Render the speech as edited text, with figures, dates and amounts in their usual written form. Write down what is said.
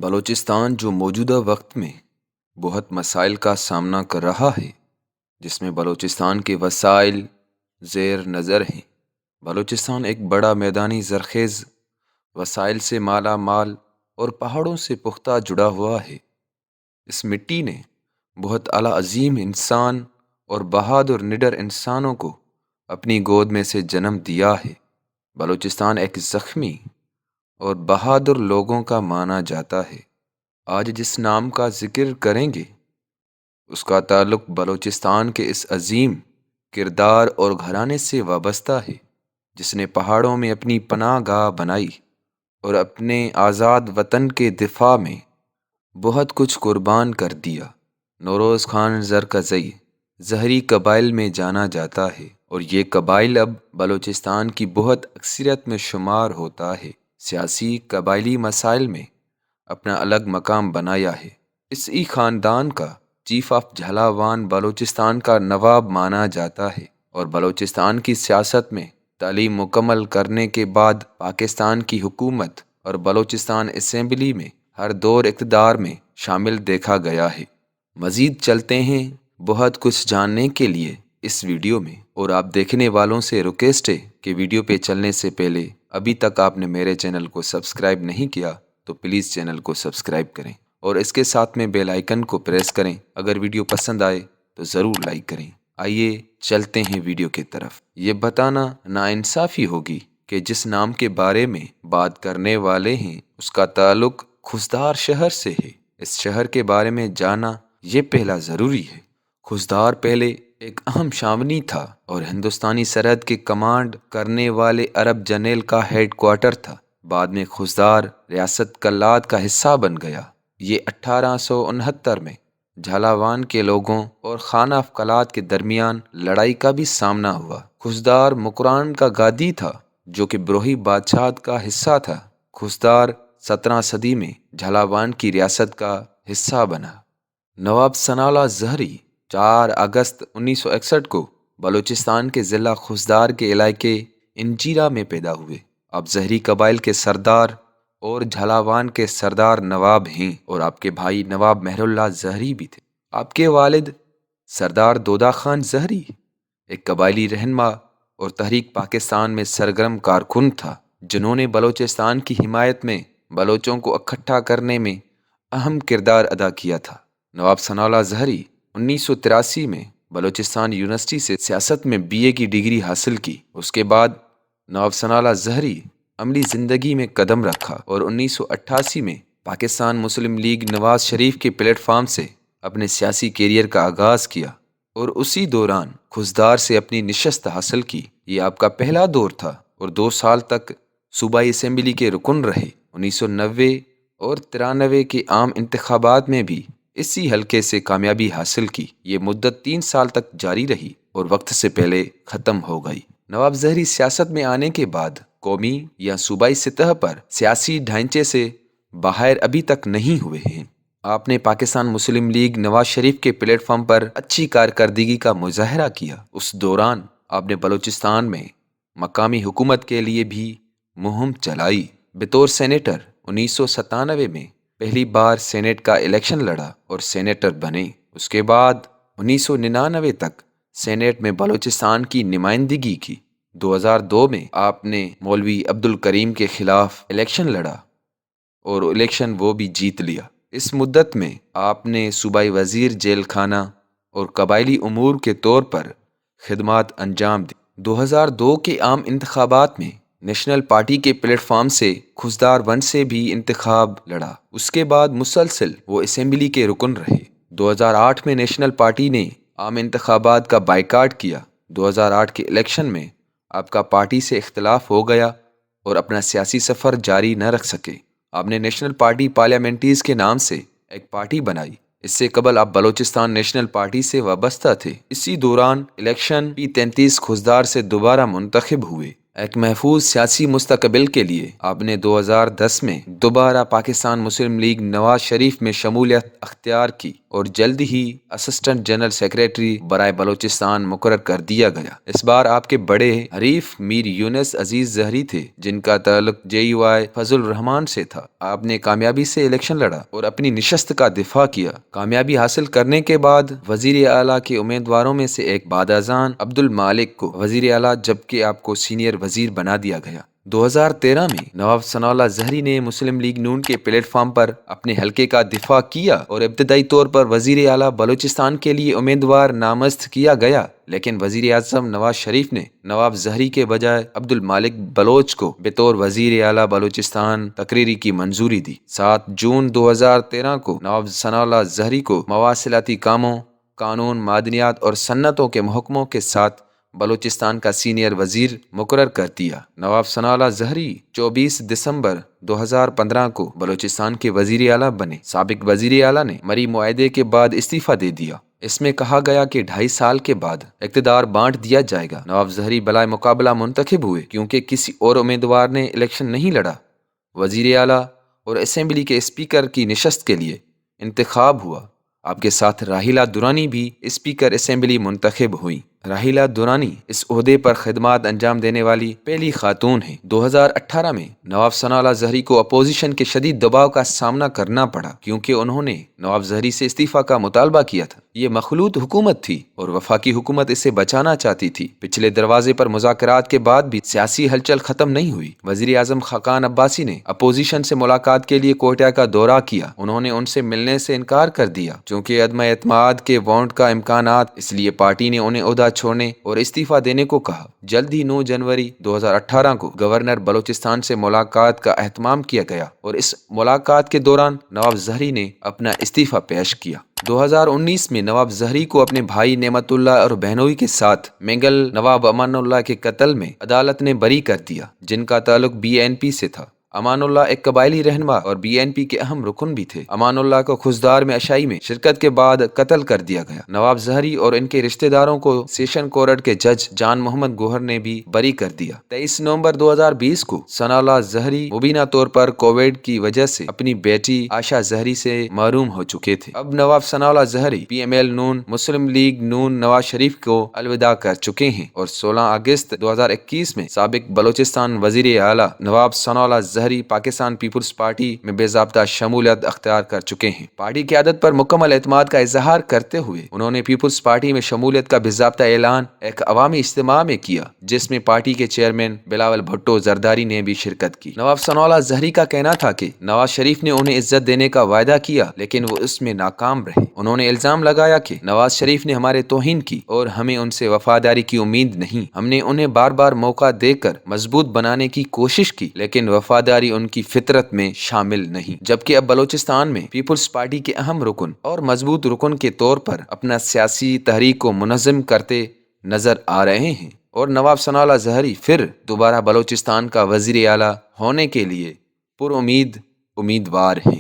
بلوچستان جو موجودہ وقت میں بہت مسائل کا سامنا کر رہا ہے، جس میں بلوچستان کے وسائل زیر نظر ہیں۔ بلوچستان ایک بڑا میدانی زرخیز وسائل سے مالا مال اور پہاڑوں سے پختہ جڑا ہوا ہے۔ اس مٹی نے بہت اعلیٰ عظیم انسان اور بہادر نڈر انسانوں کو اپنی گود میں سے جنم دیا ہے۔ بلوچستان ایک زخمی اور بہادر لوگوں کا مانا جاتا ہے۔ آج جس نام کا ذکر کریں گے اس کا تعلق بلوچستان کے اس عظیم کردار اور گھرانے سے وابستہ ہے، جس نے پہاڑوں میں اپنی پناہ گاہ بنائی اور اپنے آزاد وطن کے دفاع میں بہت کچھ قربان کر دیا۔ نوروز خان زرکزئی زہری قبائل میں جانا جاتا ہے، اور یہ قبائل اب بلوچستان کی بہت اکثریت میں شمار ہوتا ہے۔ سیاسی قبائلی مسائل میں اپنا الگ مقام بنایا ہے۔ اس ہی خاندان کا چیف آف جھلاوان بلوچستان کا نواب مانا جاتا ہے، اور بلوچستان کی سیاست میں تعلیم مکمل کرنے کے بعد پاکستان کی حکومت اور بلوچستان اسمبلی میں ہر دور اقتدار میں شامل دیکھا گیا ہے۔ مزید چلتے ہیں بہت کچھ جاننے کے لیے اس ویڈیو میں، اور آپ دیکھنے والوں سے ریکویسٹ ہے کہ ویڈیو پہ چلنے سے پہلے ابھی تک آپ نے میرے چینل کو سبسکرائب نہیں کیا تو پلیز چینل کو سبسکرائب کریں، اور اس کے ساتھ میں بیل آئیکن کو پریس کریں۔ اگر ویڈیو پسند آئے تو ضرور لائک کریں۔ آئیے چلتے ہیں ویڈیو کی طرف۔ یہ بتانا ناانصافی ہوگی کہ جس نام کے بارے میں بات کرنے والے ہیں اس کا تعلق کھوسدار شہر سے ہے۔ اس شہر کے بارے میں جانا یہ پہلا ضروری ہے۔ کھوسدار پہلے ایک اہم چھاونی تھا اور ہندوستانی سرحد کے کمانڈ کرنے والے عرب جنرل کا ہیڈ کوارٹر تھا۔ بعد میں کھوسدار ریاست کلات کا حصہ بن گیا۔ یہ 1869 میں جھلاوان کے لوگوں اور خانہ آف کلات کے درمیان لڑائی کا بھی سامنا ہوا۔ کھوسدار مکران کا گادی تھا جو کہ بروہی بادشاہت کا حصہ تھا۔ کھوسدار 17 صدی میں جھلاوان کی ریاست کا حصہ بنا۔ نواب ثناء اللہ زہری 4 اگست 1961 کو بلوچستان کے ضلع کھوسدار کے علاقے انجیرہ میں پیدا ہوئے۔ آپ زہری قبائل کے سردار اور جھلاوان کے سردار نواب ہیں، اور آپ کے بھائی نواب مہر اللہ زہری بھی تھے۔ آپ کے والد سردار دودا خان زہری ایک قبائلی رہنما اور تحریک پاکستان میں سرگرم کارکن تھا، جنہوں نے بلوچستان کی حمایت میں بلوچوں کو اکٹھا کرنے میں اہم کردار ادا کیا تھا۔ نواب ثناء اللہ زہری 1983 میں بلوچستان یونیورسٹی سے سیاست میں BA کی ڈگری حاصل کی۔ اس کے بعد نواب ثناء اللہ زہری عملی زندگی میں قدم رکھا اور 1988 میں پاکستان مسلم لیگ نواز شریف کے پلیٹ فارم سے اپنے سیاسی کیریئر کا آغاز کیا، اور اسی دوران کھوسدار سے اپنی نشست حاصل کی۔ یہ آپ کا پہلا دور تھا اور 2 سال تک صوبائی اسمبلی کے رکن رہے۔ 1990 اور 93 کے عام انتخابات میں بھی اسی حلقے سے کامیابی حاصل کی۔ یہ مدت 3 سال تک جاری رہی اور وقت سے پہلے ختم ہو گئی۔ نواب زہری سیاست میں آنے کے بعد قومی یا صوبائی سطح پر سیاسی ڈھانچے سے باہر ابھی تک نہیں ہوئے ہیں۔ آپ نے پاکستان مسلم لیگ نواز شریف کے پلیٹ فارم پر اچھی کارکردگی کا مظاہرہ کیا۔ اس دوران آپ نے بلوچستان میں مقامی حکومت کے لیے بھی مہم چلائی۔ بطور سینیٹر 1997 میں پہلی بار سینیٹ کا الیکشن لڑا اور سینیٹر بنے۔ اس کے بعد 1999 تک سینیٹ میں بلوچستان کی نمائندگی کی۔ 2002 میں آپ نے مولوی عبدالکریم کے خلاف الیکشن لڑا اور الیکشن وہ بھی جیت لیا۔ اس مدت میں آپ نے صوبائی وزیر جیل خانہ اور قبائلی امور کے طور پر خدمات انجام دی۔ 2002 کے عام انتخابات میں نیشنل پارٹی کے پلیٹ فارم سے کھوسدار 1 سے بھی انتخاب لڑا۔ اس کے بعد مسلسل وہ اسمبلی کے رکن رہے۔ 2008 میں نیشنل پارٹی نے عام انتخابات کا بائیکاٹ کیا۔ 2008 کے الیکشن میں آپ کا پارٹی سے اختلاف ہو گیا اور اپنا سیاسی سفر جاری نہ رکھ سکے۔ آپ نے نیشنل پارٹی پارلیمنٹریز کے نام سے ایک پارٹی بنائی۔ اس سے قبل آپ بلوچستان نیشنل پارٹی سے وابستہ تھے۔ اسی دوران الیکشن P33 کھوسدار سے دوبارہ منتخب ہوئے ایک محفوظ سیاسی مستقبل کے لیے آپ نے 2010 میں دوبارہ پاکستان مسلم لیگ نواز شریف میں شمولیت اختیار کی اور جلد ہی اسسٹنٹ جنرل سیکریٹری برائے بلوچستان مقرر کر دیا گیا۔ اس بار آپ کے بڑے حریف میر یونس عزیز زہری تھے، جن کا تعلق JUI فضل الرحمان سے تھا۔ آپ نے کامیابی سے الیکشن لڑا اور اپنی نشست کا دفاع کیا۔ کامیابی حاصل کرنے کے بعد وزیر اعلیٰ کے امیدواروں میں سے ایک بعد ازاں عبدالمالک کو وزیر اعلیٰ جبکہ آپ کو سینئر وزیر بنا دیا گیا۔ 2013 میں نواب ثناء اللہ زہری نے مسلم لیگ نون کے پلیٹ فارم پر اپنے حلقے کا دفاع کیا اور ابتدائی طور پر وزیر اعلیٰ بلوچستان کے لیے امیدوار نامزد کیا گیا، لیکن وزیر اعظم نواز شریف نے نواب زہری کے بجائے عبدالمالک بلوچ کو بطور وزیر اعلیٰ بلوچستان تقرری کی منظوری دی۔ 7 جون 2013 کو نواب ثناء اللہ زہری کو مواصلاتی کاموں، قانون، معدنیات اور صنعتوں کے محکموں کے ساتھ بلوچستان کا سینئر وزیر مقرر کر دیا۔ نواب ثناء اللہ زہری 24 دسمبر 2015 کو بلوچستان کے وزیر اعلیٰ بنے۔ سابق وزیر اعلیٰ نے مری معاہدے کے بعد استعفیٰ دے دیا۔ اس میں کہا گیا کہ 2.5 سال کے بعد اقتدار بانٹ دیا جائے گا۔ نواب زہری بلائے مقابلہ منتخب ہوئے کیونکہ کسی اور امیدوار نے الیکشن نہیں لڑا۔ وزیر اعلیٰ اور اسمبلی کے اسپیکر کی نشست کے لیے انتخاب ہوا۔ آپ کے ساتھ راحیلہ درانی بھی اسپیکر اسمبلی منتخب ہوئیں۔ راحیلہ درانی اس عہدے پر خدمات انجام دینے والی پہلی خاتون ہیں۔ 2018 میں نواب ثناء اللہ زہری کو اپوزیشن کے شدید دباؤ کا سامنا کرنا پڑا کیونکہ انہوں نے نواب زہری سے استعفیٰ کا مطالبہ کیا تھا۔ یہ مخلوط حکومت تھی اور وفاقی حکومت اسے بچانا چاہتی تھی۔ پچھلے دروازے پر مذاکرات کے بعد بھی سیاسی ہلچل ختم نہیں ہوئی۔ وزیر اعظم خاقان عباسی نے اپوزیشن سے ملاقات کے لیے کوئٹہ کا دورہ کیا۔ انہوں نے ان سے ملنے سے انکار کر دیا چونکہ عدم اعتماد کے ووٹ کا امکانات، اس لیے پارٹی نے انہیں عہدہ چھوڑنے اور استعفیٰ دینے کو کہا۔ جلد ہی 9 جنوری 2018 کو گورنر بلوچستان سے ملاقات کا اہتمام کیا گیا اور اس ملاقات کے دوران نواب زہری نے اپنا استعفیٰ پیش کیا۔ 2019 میں نواب زہری کو اپنے بھائی نعمت اللہ اور بہنوئی کے ساتھ منگل نواب امان اللہ کے قتل میں عدالت نے بری کر دیا، جن کا تعلق BNP سے تھا۔ امان اللہ ایک قبائلی رہنما اور BNP کے اہم رکن بھی تھے۔ امان اللہ کو کھزدار میں عشائی میں شرکت کے بعد قتل کر دیا گیا۔ نواب زہری اور ان کے رشتہ داروں کو سیشن کورٹ کے جج جان محمد گوہر نے بھی بری کر دیا۔ 23 نومبر 2020 کو ثناء اللہ زہری مبینہ طور پر کووڈ کی وجہ سے اپنی بیٹی عائشہ زہری سے محروم ہو چکے تھے۔ اب نواب ثناء اللہ زہری PML نون مسلم لیگ نون نواز شریف کو الوداع کر چکے ہیں اور 16 اگست 2021 میں سابق بلوچستان وزیر اعلیٰ نواب ثناء اللہ زہری پاکستان پیپلز پارٹی میں بے ضابطہ شمولیت اختیار کر چکے ہیں۔ پارٹی کی قیادت پر مکمل اعتماد کا اظہار کرتے ہوئے انہوں نے پیپلز پارٹی میں شمولیت کا بے ضابطہ اعلان ایک عوامی اجتماع میں کیا، جس میں پارٹی کے چیئرمین بلاول بھٹو زرداری نے بھی شرکت کی۔ نواب ثناء اللہ زہری کا کہنا تھا کہ نواز شریف نے انہیں عزت دینے کا وعدہ کیا لیکن وہ اس میں ناکام رہے۔ انہوں نے الزام لگایا کہ نواز شریف نے ہمارے توہین کی اور ہمیں ان سے وفاداری کی امید نہیں۔ ہم نے انہیں بار بار موقع دے کر مضبوط بنانے کی کوشش کی لیکن وفاداری ان کی فطرت میں شامل نہیں۔ جبکہ اب بلوچستان میں پیپلز پارٹی کے اہم رکن اور مضبوط رکن کے طور پر اپنا سیاسی تحریک کو منظم کرتے نظر آ رہے ہیں اور نواب ثناء اللہ زہری پھر دوبارہ بلوچستان کا وزیر اعلیٰ ہونے کے لیے امیدوار ہیں۔